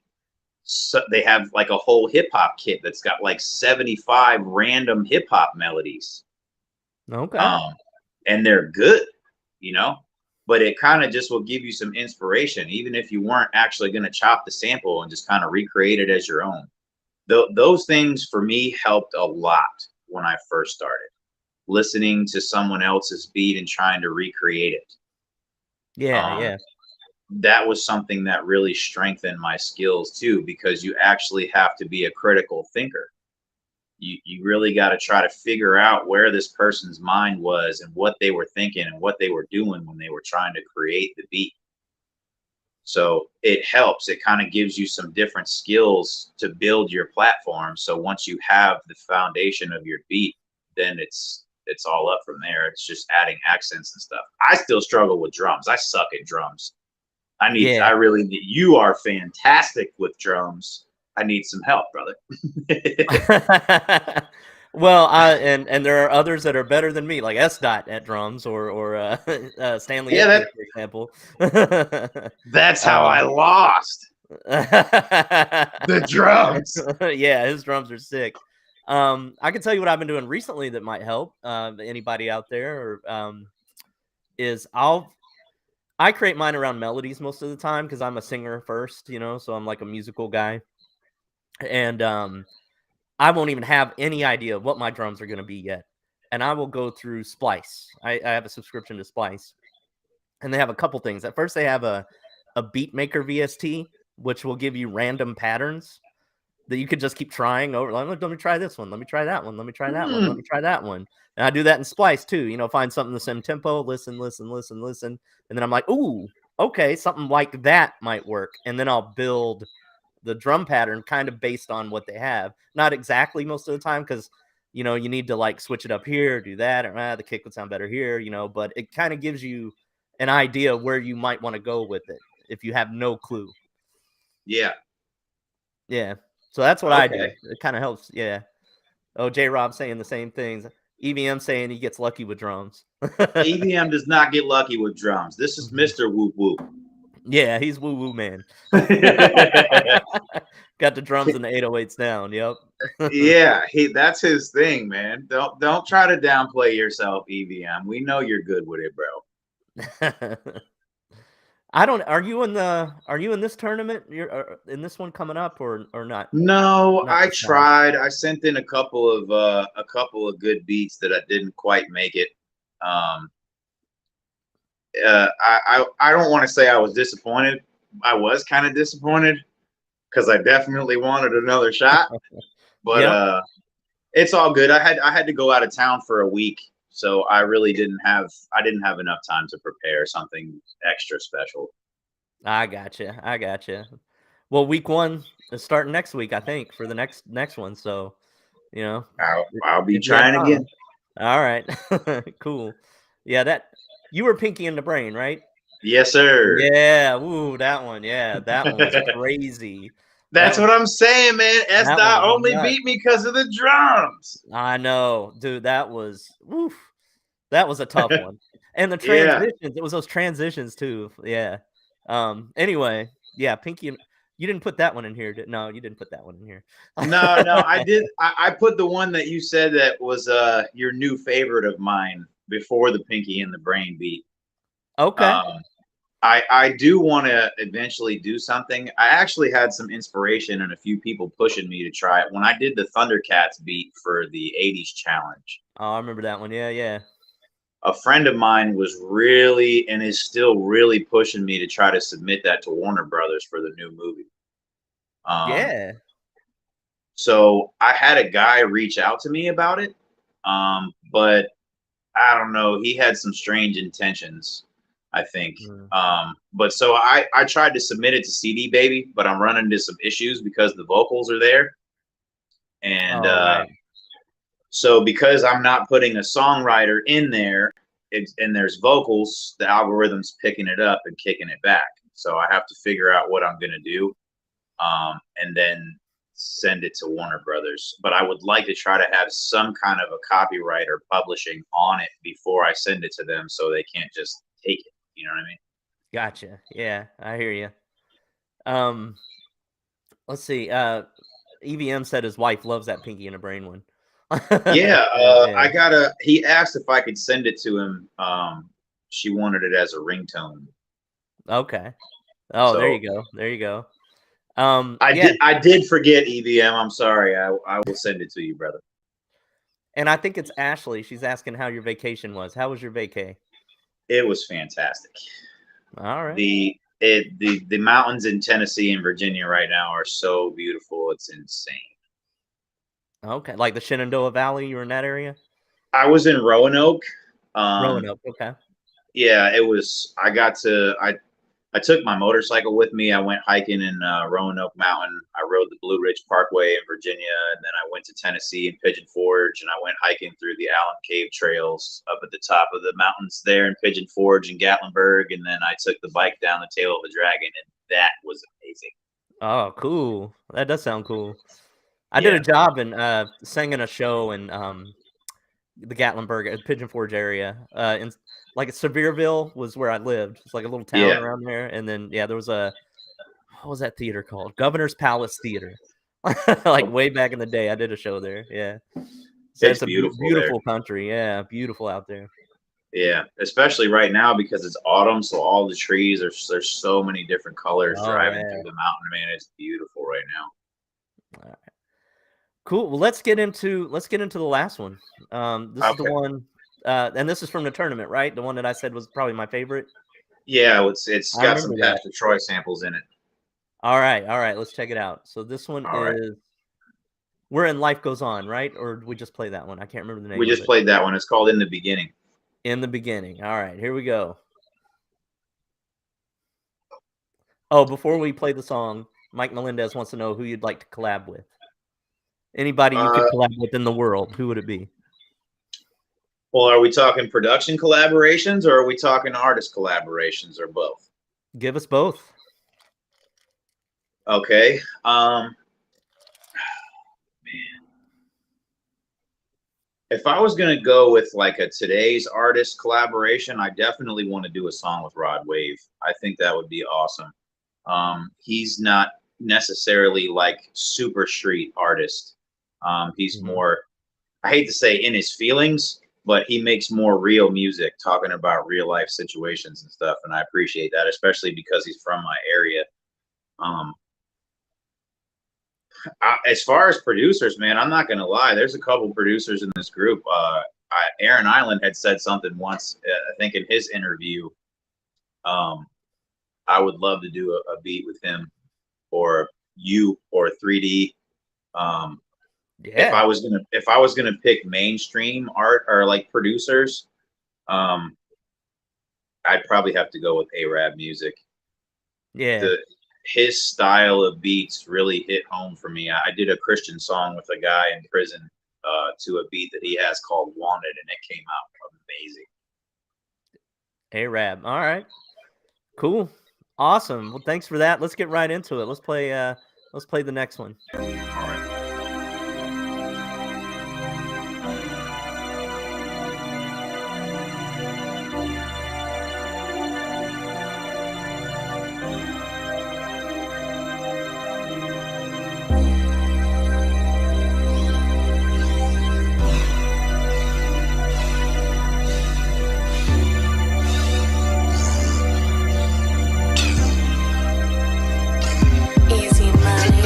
so they have like a whole hip hop kit that's got like 75 random hip hop melodies. Okay. And they're good, but it kind of just will give you some inspiration, even if you weren't actually going to chop the sample and just kind of recreate it as your own. Those things for me helped a lot when I first started listening to someone else's beat and trying to recreate it. Yeah. That was something that really strengthened my skills too, because you actually have to be a critical thinker. You really got to try to figure out where this person's mind was and what they were thinking and what they were doing when they were trying to create the beat. So it helps. It kind of gives you some different skills to build your platform. So once you have the foundation of your beat, then it's all up from there. It's just adding accents and stuff. I still struggle with drums. I suck at drums. I really need, you are fantastic with drums. I need some help, brother. Well, and there are others that are better than me, like S. Dot at drums or Stanley, for example. That's how I lost the drums. Yeah, his drums are sick. I can tell you what I've been doing recently that might help anybody out there, or is I create mine around melodies most of the time because I'm a singer first, so I'm like a musical guy. And I won't even have any idea what my drums are going to be yet. And I will go through Splice. I have a subscription to Splice. And they have a couple things. At first, they have a Beatmaker VST, which will give you random patterns that you could just keep trying over. Let me try this one. Let me try that one. Let me try that one. Let me try that one. And I do that in Splice too. Find something the same tempo, listen. And then I'm like, ooh, okay, something like that might work. And then I'll build the drum pattern kind of based on what they have. Not exactly most of the time, because you need to like switch it up here, do that, or the kick would sound better here, but it kind of gives you an idea where you might want to go with it if you have no clue. Yeah. So that's what I do. It kind of helps. Yeah. Oh, J Rob saying the same things. EVM saying he gets lucky with drums. EVM does not get lucky with drums. This is Mr. Woo Woo. Yeah, he's woo woo man. Got the drums and the 808s down. Yep. Yeah, that's his thing, man. Don't try to downplay yourself, EVM. We know you're good with it, bro. Are you in this tournament? You're in this one coming up or not? No, I tried. I sent in a couple of good beats that I didn't quite make it. I don't want to say I was disappointed. I was kind of disappointed because I definitely wanted another shot. But it's all good. I had to go out of town for a week, so I really didn't have enough time to prepare something extra special. I gotcha. Well, week 1 is starting next week, I think, for the next one. So, I'll be trying again. All right. Cool. Yeah, that you were Pinky in the Brain, right? Yes, sir. Yeah. Ooh, that one. Yeah, that one was crazy. That That's was what I'm saying, man. S. that one Dot was only nuts. beat me because of the drums. I know, dude. That was oof. That was a tough one. And the Yeah. transitions, it was those transitions too. Yeah. Anyway, yeah, Pinky and you didn't put that one in here. No, you didn't put that one in here. No, I did. I put the one that you said that was your new favorite of mine before the Pinky and the Brain beat. Okay. Um, I do want to eventually do something. I actually had some inspiration and a few people pushing me to try it when I did the Thundercats beat for the '80s challenge. Oh, I remember that one. Yeah, yeah. A friend of mine was really and is still really pushing me to try to submit that to Warner Brothers for the new movie. Yeah. So I had a guy reach out to me about it, but I don't know. He had some strange intentions, I think. Mm. But so I tried to submit it to CD Baby, but I'm running into some issues because the vocals are there, and Oh, right. so because I'm not putting a songwriter in there, and there's vocals, the algorithm's picking it up and kicking it back. So I have to figure out what I'm gonna do, and then send it to Warner Brothers. But I would like to try to have some kind of a copyright or publishing on it before I send it to them, so they can't just take it. You know what I mean? Gotcha. Yeah, I hear you. Let's see. EVM said his wife loves that Pinky and the Brain one. Yeah, Yeah. I gotta. He asked if I could send it to him. She wanted it as a ringtone. Okay. Oh, there So you go. There you go. Yeah, I did forget EVM. I'm sorry. I will send it to you, brother. and I think it's Ashley. She's asking how your vacation was. How was your vacay? It was fantastic. All right. The mountains in Tennessee and Virginia right now are so beautiful. It's insane. Okay. Like the Shenandoah Valley, you were in that area? I was in Roanoke. Roanoke. Okay. Yeah, it was. I took my motorcycle with me. I went hiking in Roanoke Mountain. I rode the Blue Ridge Parkway in Virginia, and then I went to Tennessee and Pigeon Forge, and I went hiking through the Allen Cave trails up at the top of the mountains there in Pigeon Forge and Gatlinburg, and then I took the bike down the Tail of a Dragon, and that was amazing. Oh, cool. That does sound cool. I did Yeah. a job and sang in a show in the Gatlinburg, Pigeon Forge area. In like Sevierville was where I lived. It's like a little town Yeah. around there. And then yeah, there was a what was that theater called? Governor's Palace Theater. Like way back in the day, I did a show there. Yeah, so It's it's a beautiful beautiful country. Yeah, beautiful out there. Yeah, especially right now because it's autumn, so all the trees are there's so many different colors Oh driving yeah. through the mountain. Man, it's beautiful right now. Cool. Well, let's get into the last one. This is the Okay. one, and this is from the tournament, right? The one that I said was probably my favorite. Yeah, it's I got some remember that. Pastor Troy samples in it. All right. Let's check it out. So this one All right. is we're in Life Goes On, right? Or did we just play that one? I can't remember the name We of just it. played that one. It's called In the Beginning. In the Beginning. All right, here we go. Oh, before we play the song, Mike Melendez wants to know who you'd like to collab with. Anybody you could collab with in the world, who would it be? Well, are we talking production collaborations or are we talking artist collaborations or both? Give us both. Okay. Man. If I was gonna go with like a today's artist collaboration, I definitely want to do a song with Rod Wave. I think that would be awesome. He's not necessarily like super street artist. He's more, I hate to say in his feelings, but he makes more real music talking about real life situations and stuff. And I appreciate that, especially because he's from my area. As far as producers, man, I'm not gonna lie. There's a couple producers in this group. Aaron Island had said something once, I think in his interview. I would love to do a beat with him, or you, or 3D. Yeah. If I was gonna pick mainstream art or like producers, I'd probably have to go with Arab Music. Yeah. His style of beats really hit home for me. I did a Christian song with a guy in prison to a beat that he has called Wanted, and it came out amazing. A-Rab. All right. Cool. Awesome. Well, thanks for that. Let's get right into it. Let's play the next one. All right. Easy money.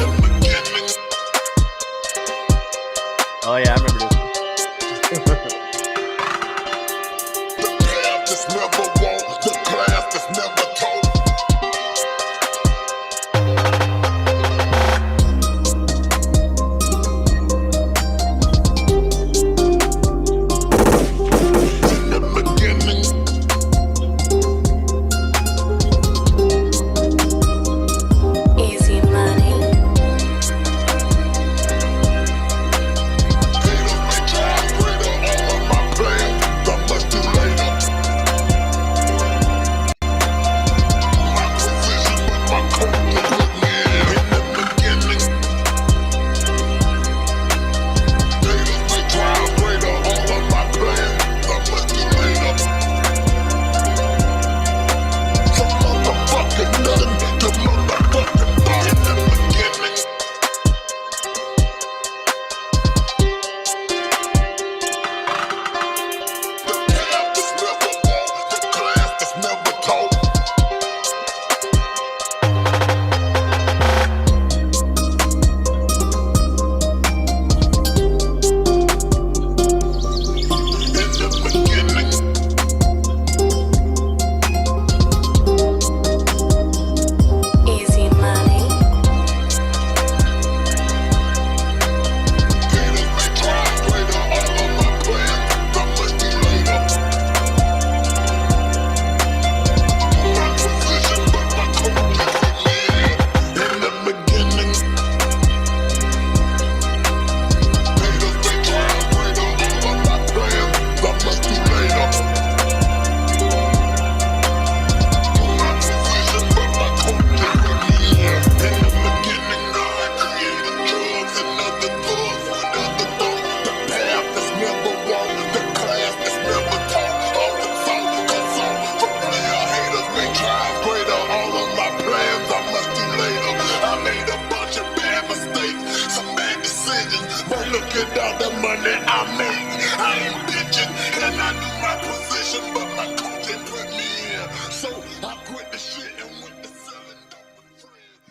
Oh yeah, I remember this. Easy money. Easy money.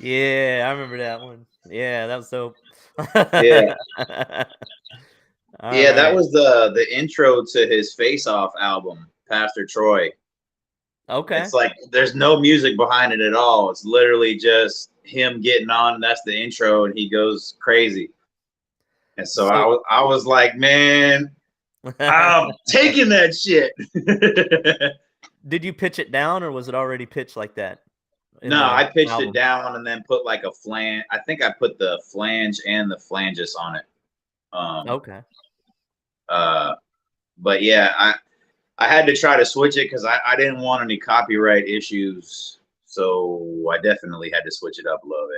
Yeah, I remember that one. Yeah, that was dope. Yeah. All Yeah, that right. was the intro to his Face Off album, Pastor Troy. Okay. It's like there's no music behind it at all. It's literally just him getting on, and that's the intro, and he goes crazy. And so I was like, man, I'm taking that shit. Did you pitch it down, or was it already pitched like that? in No, the I pitched album? it down and then put like a flange. I think I put the flange and the flanges on it. Okay. But yeah, I had to try to switch it because I didn't want any copyright issues. So I definitely had to switch it up a little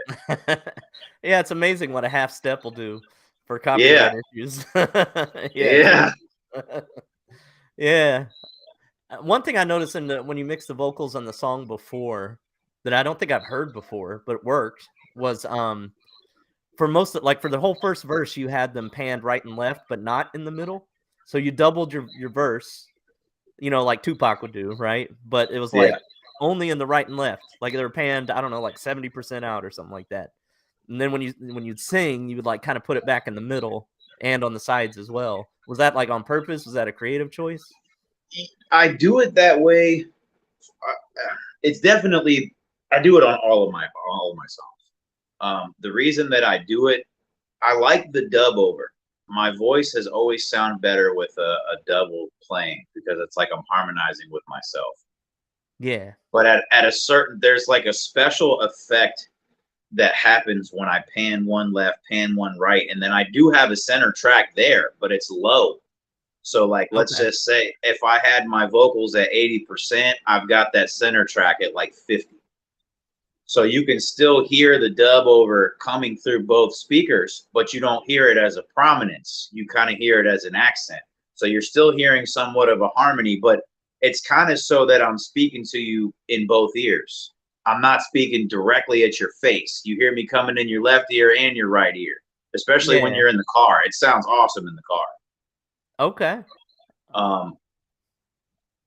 bit. Yeah, it's amazing what a half step will do for Yeah. copyright issues. Yeah. Yeah. One thing I noticed when you mix the vocals on the song before that I don't think I've heard before, but it worked, was for most of, like for the whole first verse, you had them panned right and left, but not in the middle. So you doubled your verse, like Tupac would do, right? But it was like only in the right and left. Like they were panned, I don't know, like 70% out or something like that. And then when you'd sing, you would like kind of put it back in the middle and on the sides as well. Was that like on purpose? Was that a creative choice? I do it that way. It's definitely, I do it on all of my songs. The reason that I do it, I like the dub over. My voice has always sounded better with a double playing because it's like I'm harmonizing with myself. Yeah. But at a certain, there's like a special effect that happens when I pan one left, pan one right, and then I do have a center track there, but it's low. So like, let's just say if I had my vocals at 80%, I've got that center track at like 50. So you can still hear the dub over coming through both speakers, but you don't hear it as a prominence. You kind of hear it as an accent. So you're still hearing somewhat of a harmony, but it's kind of so that I'm speaking to you in both ears. I'm not speaking directly at your face. You hear me coming in your left ear and your right ear, especially when you're in the car. It sounds awesome in the car. Okay.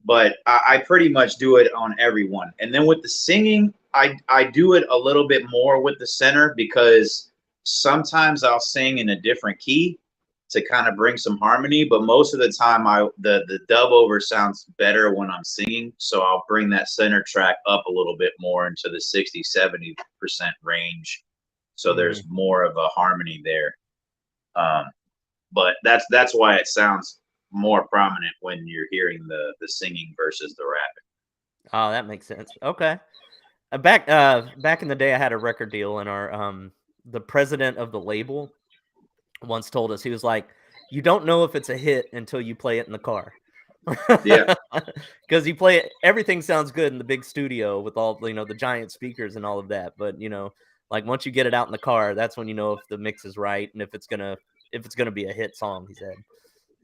But I pretty much do it on everyone. And then with the singing, I do it a little bit more with the center, because sometimes I'll sing in a different key to kind of bring some harmony, but most of the time the dub over sounds better when I'm singing. So I'll bring that center track up a little bit more into the 60-70% range. So there's more of a harmony there. But that's why it sounds more prominent when you're hearing the singing versus the rapping. Oh, that makes sense. Okay. Back in the day, I had a record deal, and our the president of the label once told us, he was like, "You don't know if it's a hit until you play it in the car." Yeah. Because you play it, everything sounds good in the big studio with all the giant speakers and all of that, but like once you get it out in the car, that's when you know if the mix is right and if it's gonna be a hit song. He said.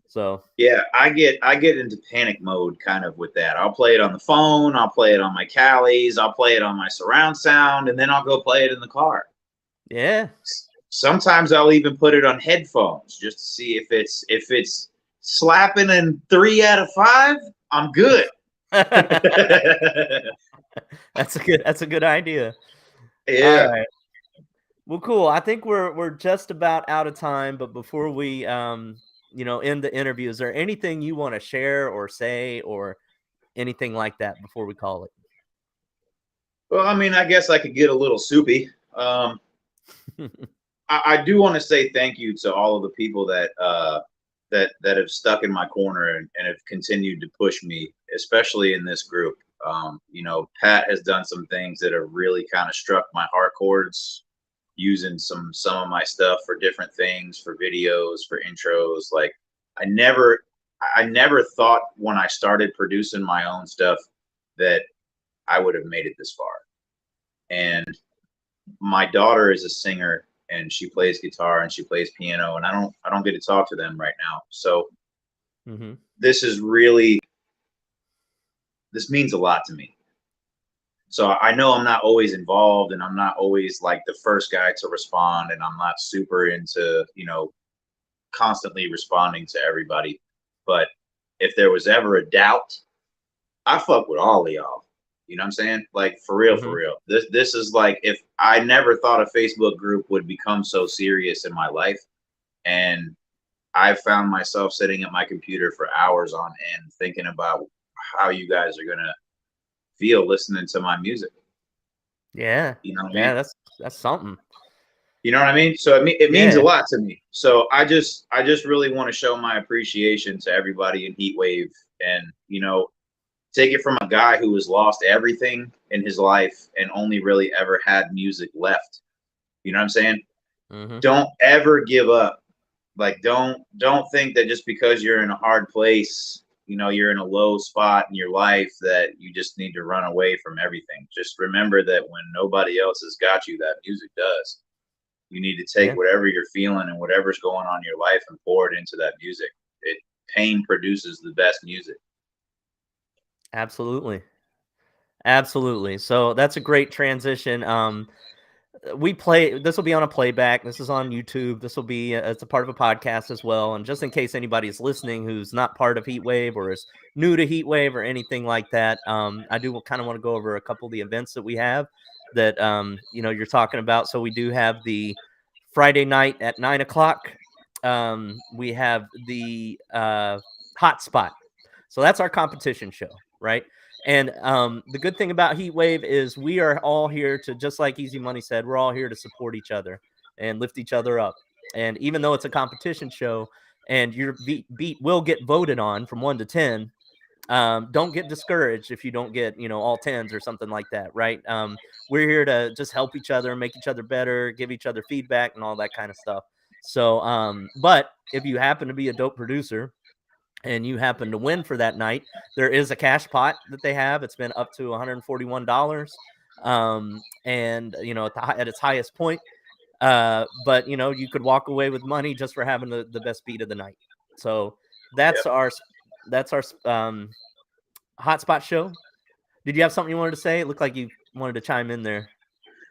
So yeah, I get into panic mode kind of with that. I'll play it on the phone, I'll play it on my Callies, I'll play it on my surround sound, and then I'll go play it in the car. Yeah. Sometimes I'll even put it on headphones just to see if it's slapping in 3 out of 5, I'm good. That's a good idea. Yeah. All right. Well, cool. I think we're just about out of time, but before we end the interview, is there anything you want to share or say or anything like that before we call it? Well, I mean, I guess I could get a little soupy. I do want to say thank you to all of the people that have stuck in my corner and have continued to push me, especially in this group. Pat has done some things that have really kind of struck my heart chords, using some of my stuff for different things, for videos, for intros. Like I never thought when I started producing my own stuff that I would have made it this far. And my daughter is a singer, and she plays guitar and she plays piano, and I don't get to talk to them right now. So this means a lot to me. So I know I'm not always involved, and I'm not always like the first guy to respond, and I'm not super into, constantly responding to everybody. But if there was ever a doubt, I fuck with all of y'all. You know what I'm saying? Like for real, for real. This is like, if I never thought a Facebook group would become so serious in my life, and I found myself sitting at my computer for hours on end thinking about how you guys are gonna feel listening to my music. Yeah. You know what I mean? That's something. You know what I mean? So it means a lot to me. So I just really want to show my appreciation to everybody in Heatwave, and take it from a guy who has lost everything in his life and only really ever had music left. You know what I'm saying? Don't ever give up. Like don't think that just because you're in a hard place, you're in a low spot in your life, that you just need to run away from everything. Just remember that when nobody else has got you, that music does. You need to take whatever you're feeling and whatever's going on in your life and pour it into that music. Pain produces the best music. Absolutely. So that's a great transition. This will be on a playback. This is on YouTube. This will be it's a part of a podcast as well. And just in case anybody is listening who's not part of Heatwave or is new to Heatwave or anything like that, I do kind of want to go over a couple of the events that we have that you're talking about. So we do have the Friday night at 9:00. We have the Hotspot. So that's our competition show, right? And the good thing about Heatwave is we are all here to, just like Easy Money said, we're all here to support each other and lift each other up. And even though it's a competition show and your beat will get voted on from 1 to 10, don't get discouraged if you don't get, all tens or something like that, right? We're here to just help each other, make each other better, give each other feedback and all that kind of stuff. So, but if you happen to be a dope producer and you happen to win for that night, there is a cash pot that they have. It's been up to $141. And at its highest point, but you could walk away with money just for having the best beat of the night. So that's our hotspot show. Did you have something you wanted to say? It looked like you wanted to chime in there.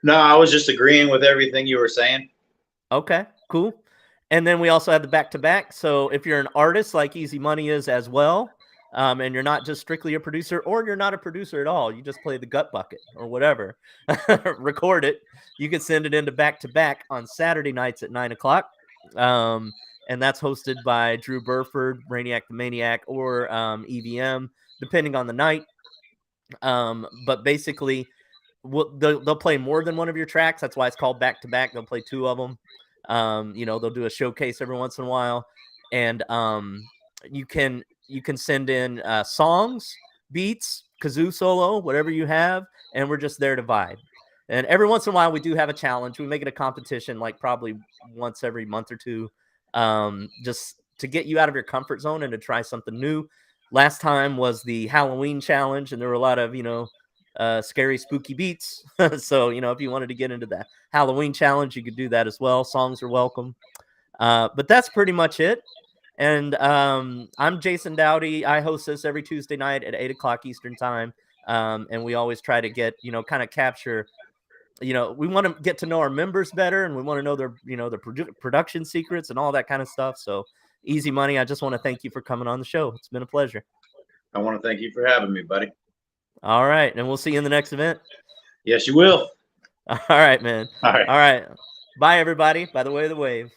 No, I was just agreeing with everything you were saying. Okay, cool. And then we also have the back-to-back. So if you're an artist like Easy Money is as well, and you're not just strictly a producer, or you're not a producer at all, you just play the gut bucket or whatever, record it. You can send it into back-to-back on Saturday nights at 9:00. And that's hosted by Drew Burford, Brainiac the Maniac, or EVM, depending on the night. But basically, they'll play more than one of your tracks. That's why it's called back-to-back. They'll play two of them. They'll do a showcase every once in a while, and you can send in songs, beats, kazoo solo, whatever you have, and we're just there to vibe. And every once in a while, we do have a challenge. We make it a competition, like probably once every month or two, just to get you out of your comfort zone and to try something new. Last time was the Halloween challenge, and there were a lot of scary, spooky beats. So, if you wanted to get into the Halloween challenge, you could do that as well. Songs are welcome. But that's pretty much it. And I'm Jason Dowdy. I host this every Tuesday night at 8:00 Eastern time. And we always try to get, kind of capture, we want to get to know our members better, and we want to know their, their production secrets and all that kind of stuff. So Easy Money, I just want to thank you for coming on the show. It's been a pleasure. I want to thank you for having me, buddy. All right. And we'll see you in the next event. Yes, you will. All right, man. All right. All right. Bye, everybody. By the way of the wave.